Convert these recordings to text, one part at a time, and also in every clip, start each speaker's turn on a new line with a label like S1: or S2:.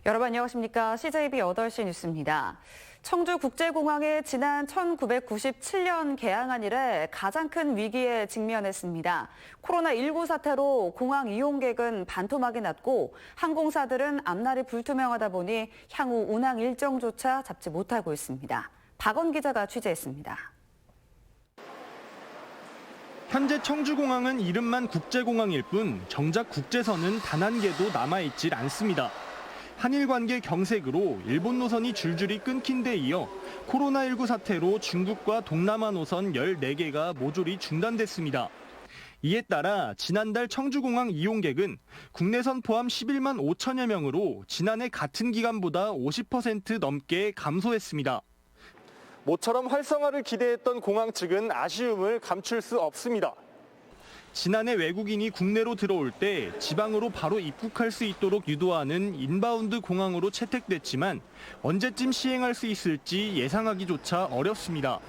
S1: 여러분 안녕하십니까? CJB 8시 뉴스입니다. 청주국제공항이 지난 1997년 개항한 이래 가장 큰 위기에 직면했습니다. 코로나19 사태로 공항 이용객은 반토막이 났고 항공사들은 앞날이 불투명하다 보니 향후 운항 일정조차 잡지 못하고 있습니다. 박원 기자가 취재했습니다.
S2: 현재 청주공항은 이름만 국제공항일 뿐 정작 국제선은 단 한 개도 남아있질 않습니다. 한일 관계 경색으로 일본 노선이 줄줄이 끊긴 데 이어 코로나19 사태로 중국과 동남아 노선 14개가 모조리 중단됐습니다. 이에 따라 지난달 청주공항 이용객은 국내선 포함 11만 5천여 명으로 지난해 같은 기간보다 50% 넘게 감소했습니다. 모처럼 활성화를 기대했던 공항 측은 아쉬움을 감출 수 없습니다. 지난해 외국인이 국내로 들어올 때 지방으로 바로 입국할 수 있도록 유도하는 인바운드 공항으로 채택됐지만 언제쯤 시행할 수 있을지 예상하기조차 어렵습니다.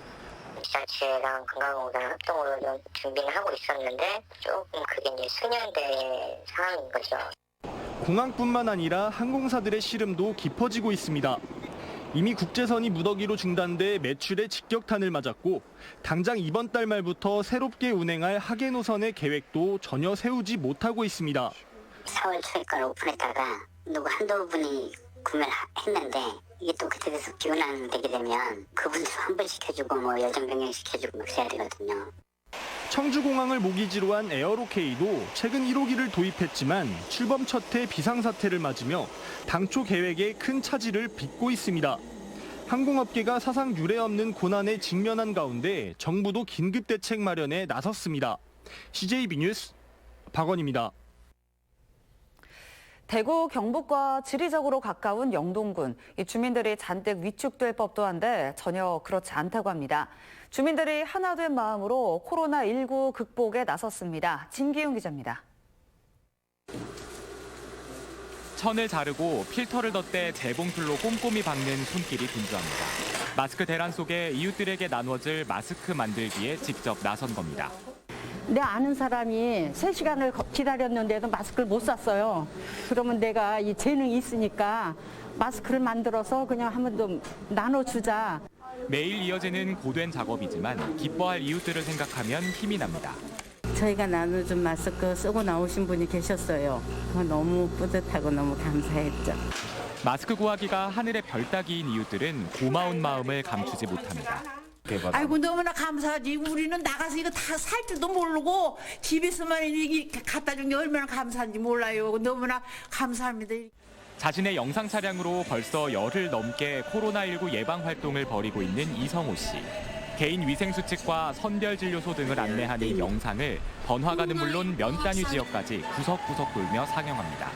S3: 지자체랑 관광공사랑 합동으로 좀 준비를 하고 있었는데 조금 그게 이제 수년된 상황인 거죠.
S2: 공항뿐만 아니라 항공사들의 시름도 깊어지고 있습니다. 이미 국제선이 무더기로 중단돼 매출에 직격탄을 맞았고 당장 이번 달 말부터 새롭게 운행할 하계 노선의 계획도 전혀 세우지 못하고 있습니다.
S3: 4월 초에 걸 오픈했다가 누구 한두 분이 구매를 했는데 이게 또 그때 돼서 기원하는 되게 되면 그분들 환불시켜주고 뭐 여정 변경시켜주고 그래야 되거든요.
S2: 청주공항을 모기지로 한 에어로케이도 최근 1호기를 도입했지만 출범 첫 해 비상사태를 맞으며 당초 계획에 큰 차질을 빚고 있습니다. 항공업계가 사상 유례 없는 고난에 직면한 가운데 정부도 긴급 대책 마련에 나섰습니다. CJB 뉴스 박원입니다.
S1: 대구 경북과 지리적으로 가까운 영동군, 주민들이 잔뜩 위축될 법도 한데 전혀 그렇지 않다고 합니다. 주민들이 하나 된 마음으로 코로나19 극복에 나섰습니다. 진기용 기자입니다.
S4: 천을 자르고 필터를 덧대 재봉틀로 꼼꼼히 박는 손길이 분주합니다. 마스크 대란 속에 이웃들에게 나눠질 마스크 만들기에 직접 나선 겁니다.
S5: 내 아는 사람이 3시간을 기다렸는데도 마스크를 못 샀어요. 그러면 내가 이 재능이 있으니까 마스크를 만들어서 그냥 한번 좀 나눠주자.
S4: 매일 이어지는 고된 작업이지만 기뻐할 이웃들을 생각하면 힘이 납니다.
S5: 저희가 나눠준 마스크 쓰고 나오신 분이 계셨어요. 너무 뿌듯하고 너무 감사했죠.
S4: 마스크 구하기가 하늘의 별 따기인 이웃들은 고마운 마음을 감추지 못합니다.
S6: 아이고 너무나 감사하지. 우리는 나가서 이거 다 살 줄도 모르고 집에서만 이렇게 갖다 준 게 얼마나 감사한지 몰라요. 너무나 감사합니다.
S4: 자신의 영상 차량으로 벌써 열흘 넘게 코로나19 예방 활동을 벌이고 있는 이성호 씨. 개인 위생 수칙과 선별진료소 등을 안내하는 영상을 번화가는 물론 면 단위 지역까지 구석구석 돌며 상영합니다.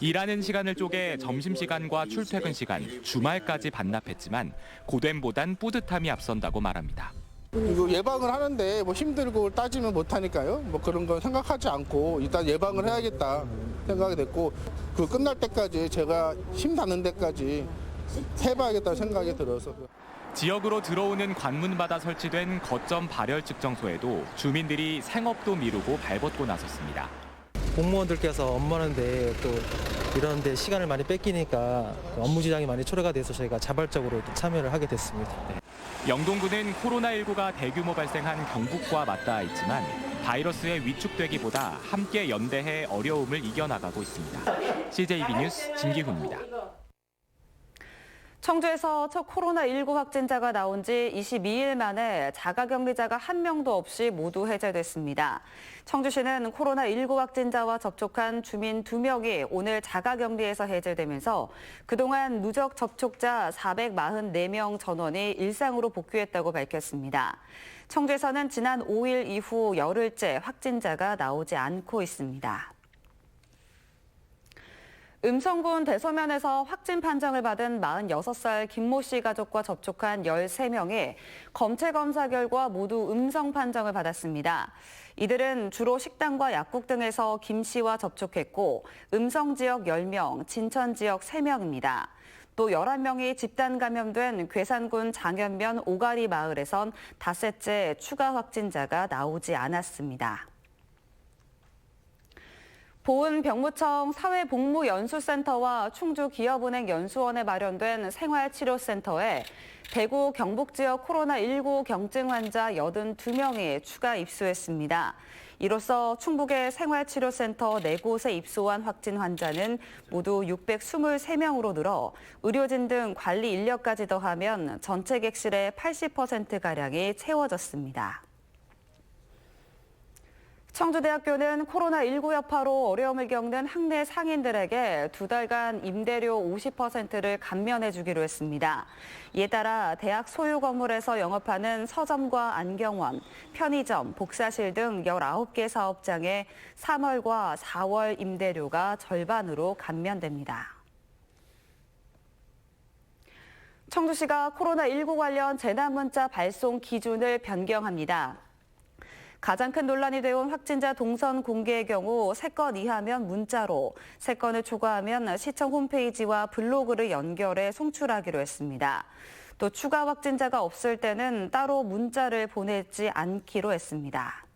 S4: 일하는 시간을 쪼개 점심시간과 출퇴근 시간, 주말까지 반납했지만 고됨보단 뿌듯함이 앞선다고 말합니다.
S7: 이거 예방을 하는데 뭐 힘들고 따지면 못하니까요. 뭐 그런 건 생각하지 않고 일단 예방을 해야겠다 생각이 됐고 그 끝날 때까지 제가 힘 닿는 데까지 해봐야겠다는 생각이 들어서.
S4: 지역으로 들어오는 관문받아 설치된 거점 발열 측정소에도 주민들이 생업도 미루고 발벗고 나섰습니다.
S8: 공무원들께서 업무하는데 또 이런 데 시간을 많이 뺏기니까 업무 지장이 많이 초래가 돼서 저희가 자발적으로 참여를 하게 됐습니다.
S4: 영동군은 코로나19가 대규모 발생한 경북과 맞닿아 있지만 바이러스에 위축되기보다 함께 연대해 어려움을 이겨나가고 있습니다. CJB 뉴스 진기훈입니다.
S1: 청주에서 첫 코로나19 확진자가 나온 지 22일 만에 자가격리자가 한 명도 없이 모두 해제됐습니다. 청주시는 코로나19 확진자와 접촉한 주민 2명이 오늘 자가격리에서 해제되면서 그동안 누적 접촉자 444명 전원이 일상으로 복귀했다고 밝혔습니다. 청주에서는 지난 5일 이후 열흘째 확진자가 나오지 않고 있습니다. 음성군 대서면에서 확진 판정을 받은 46살 김모 씨 가족과 접촉한 13명이 검체 검사 결과 모두 음성 판정을 받았습니다. 이들은 주로 식당과 약국 등에서 김 씨와 접촉했고 음성 지역 10명, 진천 지역 3명입니다. 또 11명이 집단 감염된 괴산군 장현면 오가리 마을에선 닷새째 추가 확진자가 나오지 않았습니다. 보은병무청 사회복무연수센터와 충주기업은행 연수원에 마련된 생활치료센터에 대구 경북 지역 코로나19 경증 환자 82명이 추가 입소했습니다. 이로써 충북의 생활치료센터 4곳에 입소한 확진 환자는 모두 623명으로 늘어 의료진 등 관리 인력까지 더하면 전체 객실의 80%가량이 채워졌습니다. 청주대학교는 코로나19 여파로 어려움을 겪는 학내 상인들에게 2달간 임대료 50%를 감면해 주기로 했습니다. 이에 따라 대학 소유 건물에서 영업하는 서점과 안경원, 편의점, 복사실 등 19개 사업장의 3월과 4월 임대료가 절반으로 감면됩니다. 청주시가 코로나19 관련 재난문자 발송 기준을 변경합니다. 가장 큰 논란이 되어온 확진자 동선 공개의 경우 3건 이하면 문자로, 3건을 초과하면 시청 홈페이지와 블로그를 연결해 송출하기로 했습니다. 또 추가 확진자가 없을 때는 따로 문자를 보내지 않기로 했습니다.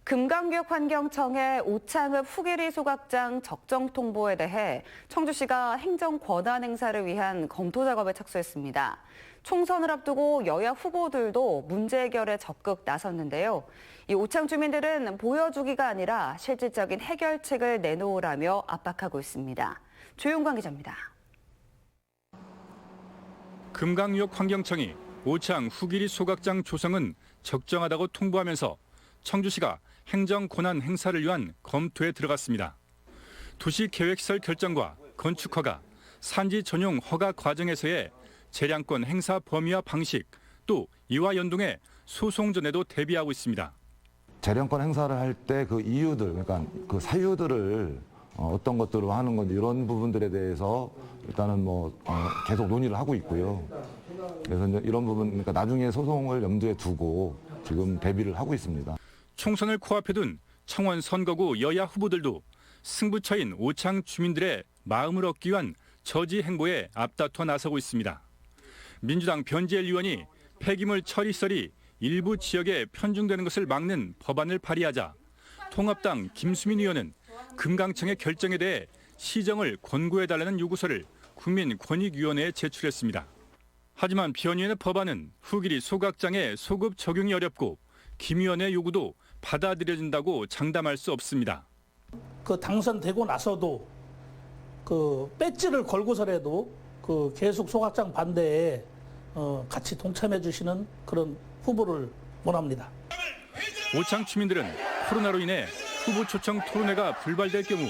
S1: 금강교육환경청의 오창읍 후기리 소각장 적정 통보에 대해 청주시가 행정 권한 행사를 위한 검토 작업에 착수했습니다. 총선을 앞두고 여야 후보들도 문제 해결에 적극 나섰는데요. 이 오창 주민들은 보여주기가 아니라 실질적인 해결책을 내놓으라며 압박하고 있습니다. 조용관 기자입니다.
S9: 금강유역환경청이 오창 후기리 소각장 조성은 적정하다고 통보하면서 청주시가 행정 권한 행사를 위한 검토에 들어갔습니다. 도시계획시설 결정과 건축허가, 산지 전용 허가 과정에서의 재량권 행사 범위와 방식, 또 이와 연동해 소송 전에도 대비하고 있습니다.
S10: 재량권 행사를 할 때 그 이유들, 그러니까 그 사유들을 어떤 것들로 하는 건지 이런 부분들에 대해서 일단은 계속 논의를 하고 있고요. 그래서 이제 이런 부분, 그러니까 나중에 소송을 염두에 두고 지금 대비를 하고 있습니다.
S9: 총선을 코앞에 둔 청원 선거구 여야 후보들도 승부처인 오창 주민들의 마음을 얻기 위한 저지 행보에 앞다퉈 나서고 있습니다. 민주당 변지엘 의원이 폐기물 처리설이 일부 지역에 편중되는 것을 막는 법안을 발의하자 통합당 김수민 의원은 금강청의 결정에 대해 시정을 권고해달라는 요구서를 국민권익위원회에 제출했습니다. 하지만 변 의원의 법안은 후기리 소각장의 소급 적용이 어렵고 김 의원의 요구도 받아들여진다고 장담할 수 없습니다.
S11: 그 당선되고 나서도 그 배지를 걸고서라도 그 계속 소각장 반대에 같이 동참해 주시는 그런 후보를 원합니다.
S9: 오창 주민들은 코로나로 인해 후보 초청 토론회가 불발될 경우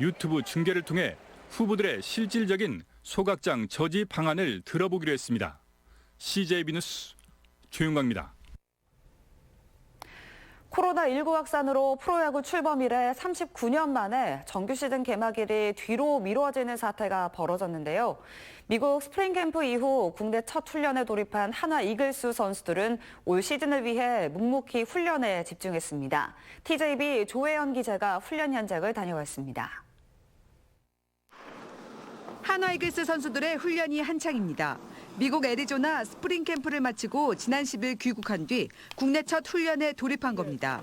S9: 유튜브 중계를 통해 후보들의 실질적인 소각장 저지 방안을 들어보기로 했습니다. CJB 뉴스 조윤광입니다.
S1: 코로나19 확산으로 프로야구 출범 이래 39년 만에 정규 시즌 개막일이 뒤로 미뤄지는 사태가 벌어졌는데요. 미국 스프링 캠프 이후 국내 첫 훈련에 돌입한 한화 이글스 선수들은 올 시즌을 위해 묵묵히 훈련에 집중했습니다. TJB 조혜연 기자가 훈련 현장을 다녀왔습니다.
S12: 한화 이글스 선수들의 훈련이 한창입니다. 미국 애리조나 스프링 캠프를 마치고 지난 10일 귀국한 뒤 국내 첫 훈련에 돌입한 겁니다.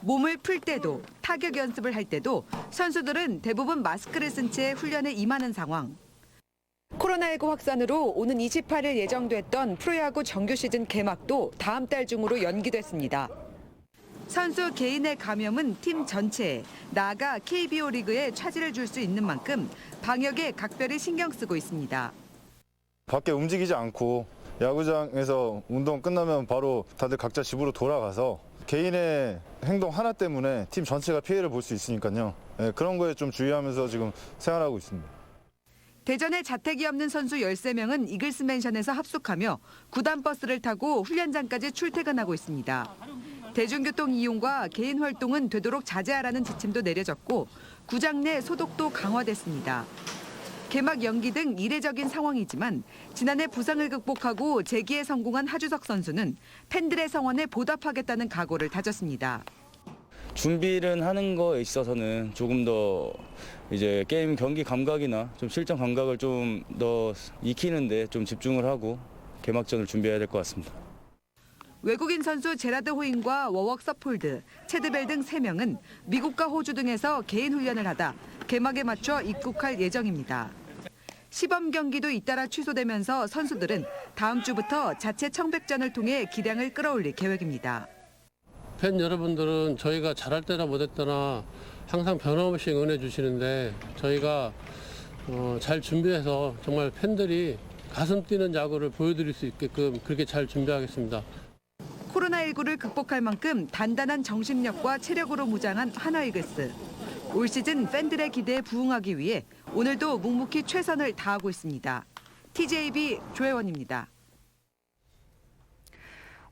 S12: 몸을 풀 때도 타격 연습을 할 때도 선수들은 대부분 마스크를 쓴 채 훈련에 임하는 상황. 코로나19 확산으로 오는 28일 예정됐던 프로야구 정규 시즌 개막도 다음 달 중으로 연기됐습니다. 선수 개인의 감염은 팀 전체에, 나아가 KBO 리그에 차질을 줄 수 있는 만큼 방역에 각별히 신경 쓰고 있습니다.
S13: 밖에 움직이지 않고 야구장에서 운동 끝나면 바로 다들 각자 집으로 돌아가서 개인의 행동 하나 때문에 팀 전체가 피해를 볼 수 있으니까요. 그런 거에 좀 주의하면서 지금 생활하고 있습니다.
S12: 대전에 자택이 없는 선수 13명은 이글스 맨션에서 합숙하며 구단 버스를 타고 훈련장까지 출퇴근하고 있습니다. 대중교통 이용과 개인 활동은 되도록 자제하라는 지침도 내려졌고 구장 내 소독도 강화됐습니다. 개막 연기 등 이례적인 상황이지만 지난해 부상을 극복하고 재기에 성공한 하주석 선수는 팬들의 성원에 보답하겠다는 각오를 다졌습니다.
S14: 준비를 하는 거에 있어서는 조금 더 이제 게임 경기 감각이나 좀 실전 감각을 좀 더 익히는데 좀 집중을 하고 개막전을 준비해야 될 것 같습니다.
S12: 외국인 선수 제라드 호잉과 워웍 서폴드, 체드벨 등 3명은 미국과 호주 등에서 개인 훈련을 하다 개막에 맞춰 입국할 예정입니다. 시범 경기도 잇따라 취소되면서 선수들은 다음 주부터 자체 청백전을 통해 기량을 끌어올릴 계획입니다.
S15: 팬 여러분들은 저희가 잘할 때나 못할 때나 항상 변함없이 응원해 주시는데 저희가 잘 준비해서 정말 팬들이 가슴 뛰는 야구를 보여드릴 수 있게끔 그렇게 잘 준비하겠습니다.
S12: 코로나19를 극복할 만큼 단단한 정신력과 체력으로 무장한 하나이글스. 올 시즌 팬들의 기대에 부응하기 위해 오늘도 묵묵히 최선을 다하고 있습니다. TJB 조혜원입니다.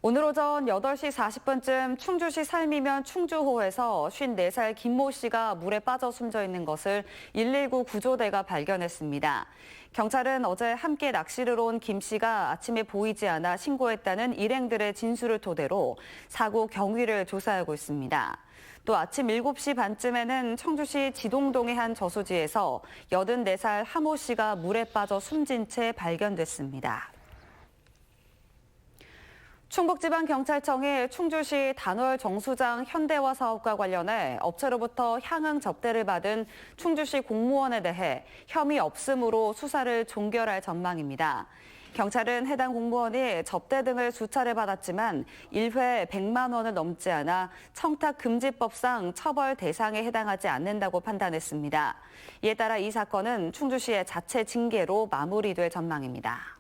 S1: 오늘 오전 8시 40분쯤 충주시 살미면 충주호에서 54살 김모 씨가 물에 빠져 숨져 있는 것을 119 구조대가 발견했습니다. 경찰은 어제 함께 낚시를 온 김 씨가 아침에 보이지 않아 신고했다는 일행들의 진술을 토대로 사고 경위를 조사하고 있습니다. 또 아침 7시 반쯤에는 청주시 지동동의 한 저수지에서 84살 하모 씨가 물에 빠져 숨진 채 발견됐습니다. 충북지방경찰청이 충주시 단월 정수장 현대화 사업과 관련해 업체로부터 향응 접대를 받은 충주시 공무원에 대해 혐의 없음으로 수사를 종결할 전망입니다. 경찰은 해당 공무원이 접대 등을 수차례 받았지만 1회 100만 원을 넘지 않아 청탁금지법상 처벌 대상에 해당하지 않는다고 판단했습니다. 이에 따라 이 사건은 충주시의 자체 징계로 마무리될 전망입니다.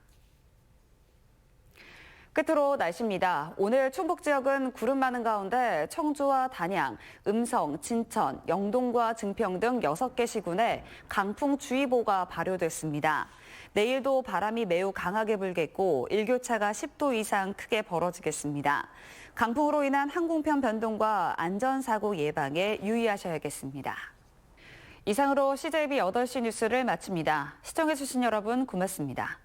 S1: 끝으로 날씨입니다. 오늘 충북 지역은 구름 많은 가운데 청주와 단양, 음성, 진천, 영동과 증평 등 6개 시군에 강풍주의보가 발효됐습니다. 내일도 바람이 매우 강하게 불겠고 일교차가 10도 이상 크게 벌어지겠습니다. 강풍으로 인한 항공편 변동과 안전사고 예방에 유의하셔야겠습니다. 이상으로 CJB 8시 뉴스를 마칩니다. 시청해주신 여러분 고맙습니다.